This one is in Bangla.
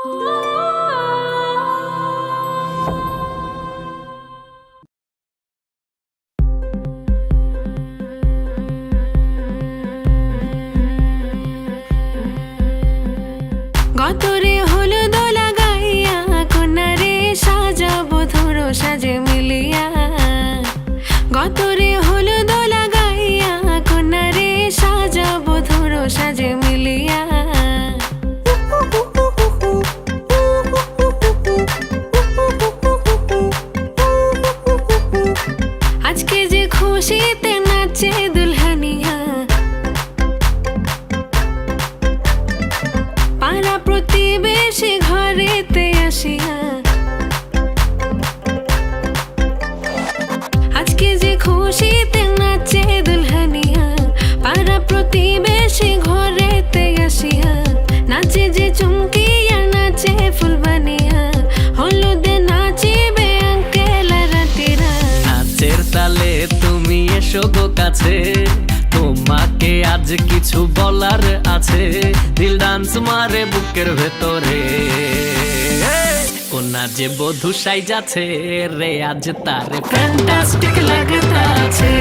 গতরে হলুদ লাগাইয়া কন্যারে সাজাবো ধরো সাজে মিলিয়া। গতরে হলুদ লাগাইয়া কন্যারে সাজাবো ধরো সাজে মিলিয়া। আজকে যে খুশিতে নাচে দুলহানিয়া, পাড়া প্রতিবেশী ঘরেতে আসিয়া। আজকে যে খুশিতে নাচে দুলহানিয়া, পাড়া প্রতিবেশী ঘরেতে আসিয়া। নাচে যে চুমকিয়া নাচে ফুলবানিয়া, হলুদে নাচিবে আঙ্কেল রাতিরা। নাচের তালে তুমি এসো গো কাছে, তোমাকে আজ কিছু বলার আছে। দিল ডান্স মারে বুকের ভেতরে, কোনা যে বধূ সাইজাছে রে আজ তারে ফ্যান্টাস্টিক লাগতাছে।